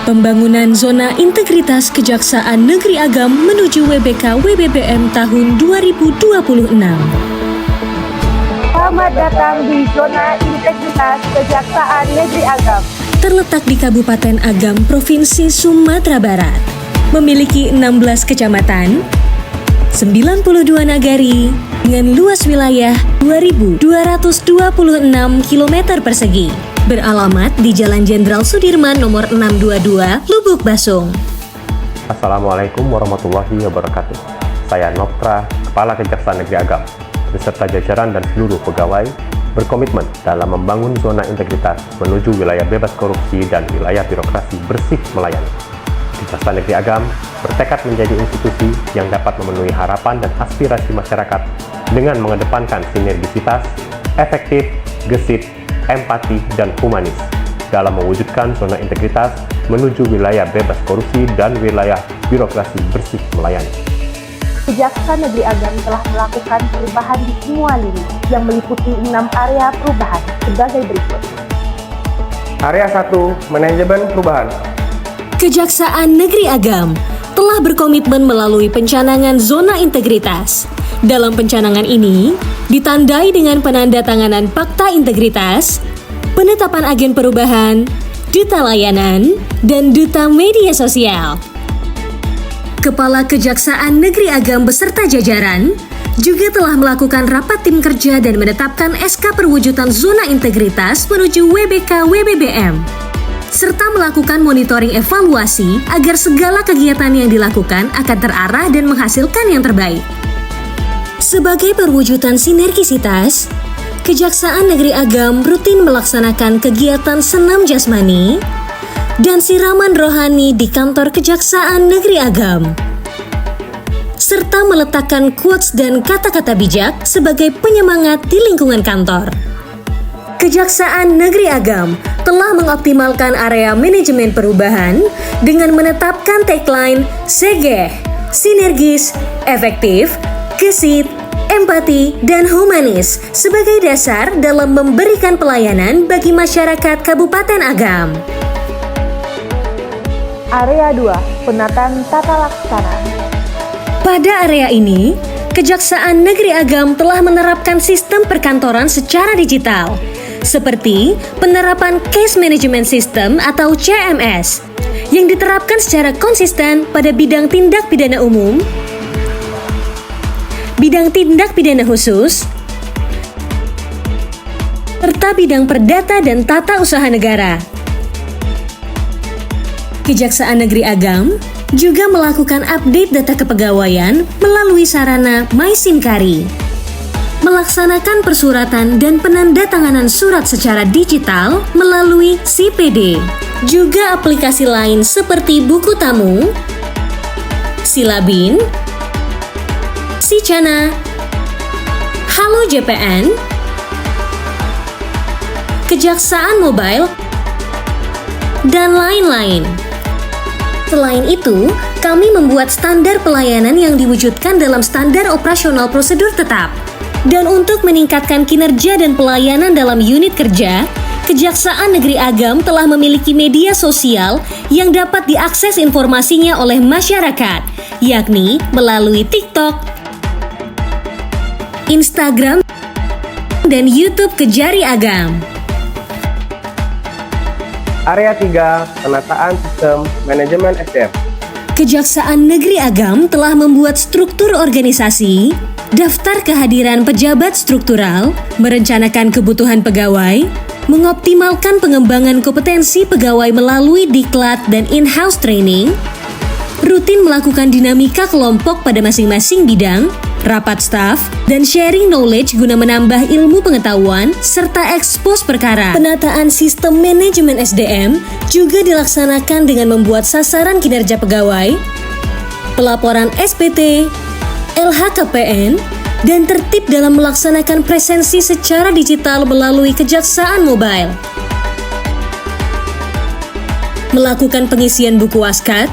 Pembangunan Zona Integritas Kejaksaan Negeri Agam menuju WBK WBBM tahun 2026. Selamat datang di Zona Integritas Kejaksaan Negeri Agam. Terletak di Kabupaten Agam, Provinsi Sumatera Barat. Memiliki 16 kecamatan, 92 nagari, dengan luas wilayah 2.226 km persegi. Beralamat di Jalan Jenderal Sudirman nomor 622, Lubuk Basung. Assalamualaikum warahmatullahi wabarakatuh. Saya Noptra, Kepala Kejaksaan Negeri Agam, beserta jajaran dan seluruh pegawai berkomitmen dalam membangun zona integritas menuju wilayah bebas korupsi dan wilayah birokrasi bersih melayani. Kejaksaan Negeri Agam bertekad menjadi institusi yang dapat memenuhi harapan dan aspirasi masyarakat dengan mengedepankan sinergisitas, efektif, gesit, empati, dan humanis dalam mewujudkan zona integritas menuju wilayah bebas korupsi dan wilayah birokrasi bersih melayani. Kejaksaan Negeri Agam telah melakukan perubahan di semua lini yang meliputi 6 area perubahan sebagai berikut. Area 1, Manajemen Perubahan. Kejaksaan Negeri Agam telah berkomitmen melalui pencanangan zona integritas. Dalam pencanangan ini, ditandai dengan penandatanganan Fakta Integritas, penetapan agen perubahan, duta layanan, dan duta media sosial. Kepala Kejaksaan Negeri Agam beserta jajaran juga telah melakukan rapat tim kerja dan menetapkan SK perwujudan zona integritas menuju WBK WBBM, serta melakukan monitoring evaluasi agar segala kegiatan yang dilakukan akan terarah dan menghasilkan yang terbaik. Sebagai perwujudan sinergisitas, Kejaksaan Negeri Agam rutin melaksanakan kegiatan senam jasmani dan siraman rohani di kantor Kejaksaan Negeri Agam, serta meletakkan quotes dan kata-kata bijak sebagai penyemangat di lingkungan kantor. Kejaksaan Negeri Agam telah mengoptimalkan area manajemen perubahan dengan menetapkan tagline SEGEH, sinergis, efektif, gesit, empati, dan humanis sebagai dasar dalam memberikan pelayanan bagi masyarakat Kabupaten Agam. Area 2, Penataan Tata Laksana. Pada area ini, Kejaksaan Negeri Agam telah menerapkan sistem perkantoran secara digital, seperti penerapan Case Management System atau CMS, yang diterapkan secara konsisten pada bidang tindak pidana umum, bidang tindak pidana khusus, serta bidang perdata dan tata usaha negara. Kejaksaan Negeri Agam juga melakukan update data kepegawaian melalui sarana MySinkari, melaksanakan persuratan dan penandatanganan surat secara digital melalui CPD, juga aplikasi lain seperti Buku Tamu, Silabin, Sicana, Halo JPN, Kejaksaan Mobile, dan lain-lain. Selain itu, kami membuat standar pelayanan yang diwujudkan dalam standar operasional prosedur tetap. Dan untuk meningkatkan kinerja dan pelayanan dalam unit kerja, Kejaksaan Negeri Agam telah memiliki media sosial yang dapat diakses informasinya oleh masyarakat, yakni melalui TikTok, Instagram, dan YouTube Kejari Agam. Area 3, Penataan Sistem Manajemen SDM. Kejaksaan Negeri Agam telah membuat struktur organisasi, daftar kehadiran pejabat struktural, merencanakan kebutuhan pegawai, mengoptimalkan pengembangan kompetensi pegawai melalui diklat dan in-house training, rutin melakukan dinamika kelompok pada masing-masing bidang, rapat staf, dan sharing knowledge guna menambah ilmu pengetahuan, serta ekspos perkara. Penataan sistem manajemen SDM juga dilaksanakan dengan membuat sasaran kinerja pegawai, pelaporan SPT, LHKPN, dan tertib dalam melaksanakan presensi secara digital melalui Kejaksaan Mobile. Melakukan pengisian buku waskat,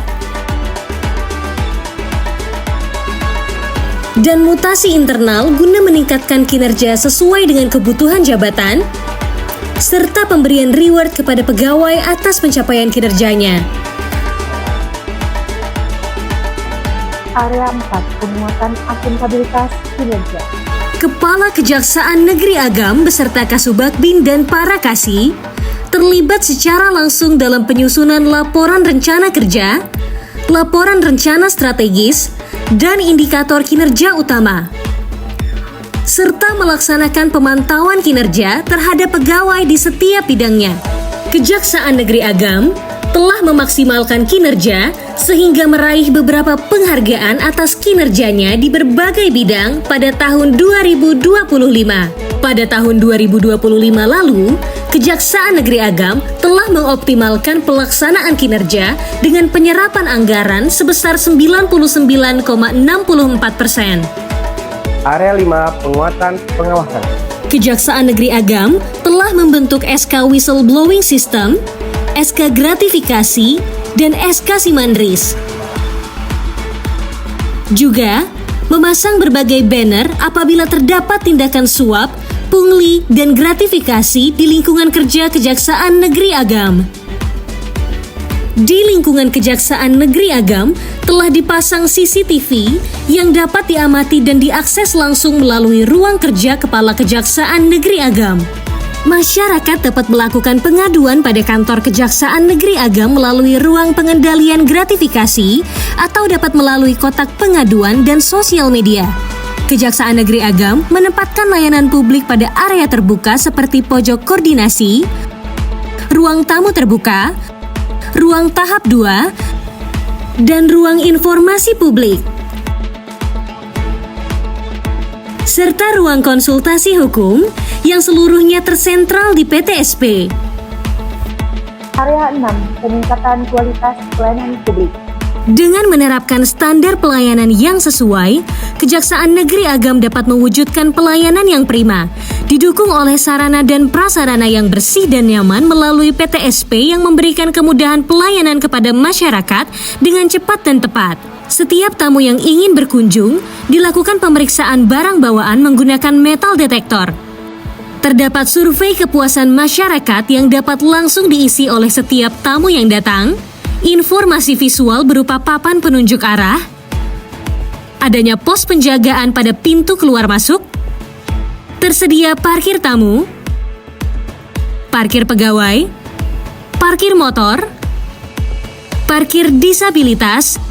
dan mutasi internal guna meningkatkan kinerja sesuai dengan kebutuhan jabatan, serta pemberian reward kepada pegawai atas pencapaian kinerjanya. Area 4, penguatan akuntabilitas kinerja. Kepala Kejaksaan Negeri Agam beserta Kasubag Bin dan para kasih terlibat secara langsung dalam penyusunan laporan rencana kerja, laporan rencana strategis, dan indikator kinerja utama, serta melaksanakan pemantauan kinerja terhadap pegawai di setiap bidangnya. Kejaksaan Negeri Agam telah memaksimalkan kinerja sehingga meraih beberapa penghargaan atas kinerjanya di berbagai bidang pada tahun 2025. Pada tahun 2025 lalu, Kejaksaan Negeri Agam telah mengoptimalkan pelaksanaan kinerja dengan penyerapan anggaran sebesar 99,64%. Area 5, penguatan pengawasan. Kejaksaan Negeri Agam telah membentuk SK Whistleblowing System, SK Gratifikasi, dan SK Simandris. Juga memasang berbagai banner apabila terdapat tindakan suap, pungli, dan gratifikasi di lingkungan kerja Kejaksaan Negeri Agam. Di lingkungan Kejaksaan Negeri Agam telah dipasang CCTV yang dapat diamati dan diakses langsung melalui ruang kerja Kepala Kejaksaan Negeri Agam. Masyarakat dapat melakukan pengaduan pada kantor Kejaksaan Negeri Agam melalui ruang pengendalian gratifikasi atau dapat melalui kotak pengaduan dan sosial media. Kejaksaan Negeri Agam menempatkan layanan publik pada area terbuka seperti pojok koordinasi, ruang tamu terbuka, ruang tahap 2, dan ruang informasi publik, serta ruang konsultasi hukum yang seluruhnya tersentral di PTSP. Area 6, peningkatan kualitas pelayanan publik. Dengan menerapkan standar pelayanan yang sesuai, Kejaksaan Negeri Agam dapat mewujudkan pelayanan yang prima, didukung oleh sarana dan prasarana yang bersih dan nyaman melalui PTSP yang memberikan kemudahan pelayanan kepada masyarakat dengan cepat dan tepat. Setiap tamu yang ingin berkunjung, dilakukan pemeriksaan barang bawaan menggunakan metal detektor. Terdapat survei kepuasan masyarakat yang dapat langsung diisi oleh setiap tamu yang datang, informasi visual berupa papan penunjuk arah, adanya pos penjagaan pada pintu keluar masuk, tersedia parkir tamu, parkir pegawai, parkir motor, parkir disabilitas,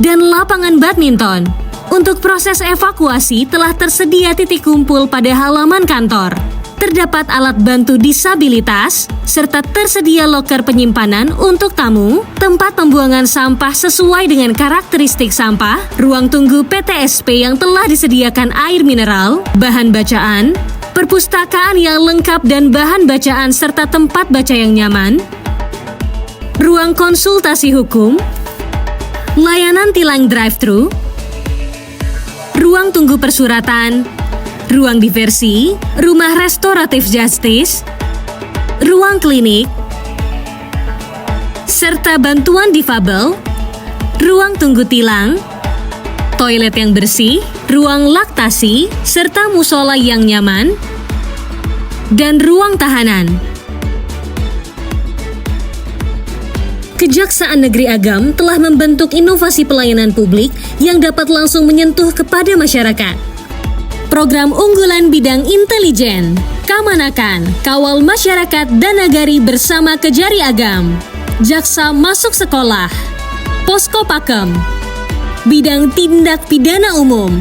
dan lapangan badminton. Untuk proses evakuasi telah tersedia titik kumpul pada halaman kantor. Terdapat alat bantu disabilitas, serta tersedia loker penyimpanan untuk tamu, tempat pembuangan sampah sesuai dengan karakteristik sampah, ruang tunggu PTSP yang telah disediakan air mineral, bahan bacaan, perpustakaan yang lengkap dan bahan bacaan serta tempat baca yang nyaman, ruang konsultasi hukum, layanan tilang drive-thru, ruang tunggu persuratan, ruang diversi, rumah restoratif justice, ruang klinik, serta bantuan difabel, ruang tunggu tilang, toilet yang bersih, ruang laktasi, serta musola yang nyaman, dan ruang tahanan. Kejaksaan Negeri Agam telah membentuk inovasi pelayanan publik yang dapat langsung menyentuh kepada masyarakat. Program unggulan bidang intelijen, Kamanakan, Kawal Masyarakat dan Nagari bersama Kejari Agam, Jaksa Masuk Sekolah, Posko Pakem, Bidang Tindak Pidana Umum,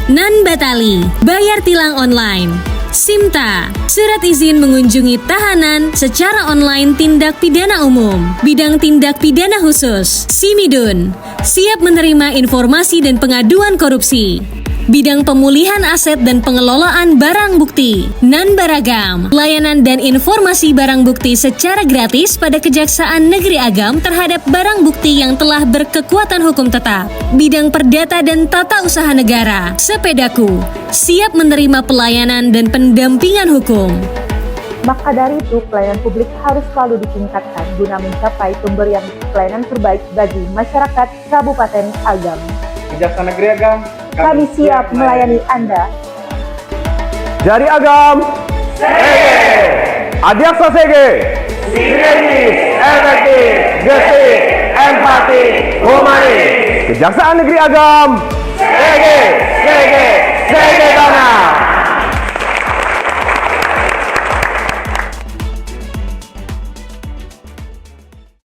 Nan Batali, Bayar Tilang Online, SIMTA, Surat Izin Mengunjungi Tahanan secara online Tindak Pidana Umum, Bidang Tindak Pidana Khusus, SIMIDUN, siap menerima informasi dan pengaduan korupsi. Bidang pemulihan aset dan pengelolaan barang bukti, Nan Baragam, layanan dan informasi barang bukti secara gratis pada Kejaksaan Negeri Agam terhadap barang bukti yang telah berkekuatan hukum tetap. Bidang perdata dan tata usaha negara, Sepedaku, siap menerima pelayanan dan pendampingan hukum. Maka dari itu, pelayanan publik harus selalu ditingkatkan guna mencapai pemberian pelayanan terbaik bagi masyarakat Kabupaten Agam. Kejaksaan Negeri Agam, Kami siap melayani Anda. Jari Agam, Adiaksa Sege, sinergis, efektif, gesit, empati, humanis. Kejaksaan Negeri Agam. Sege Tanah.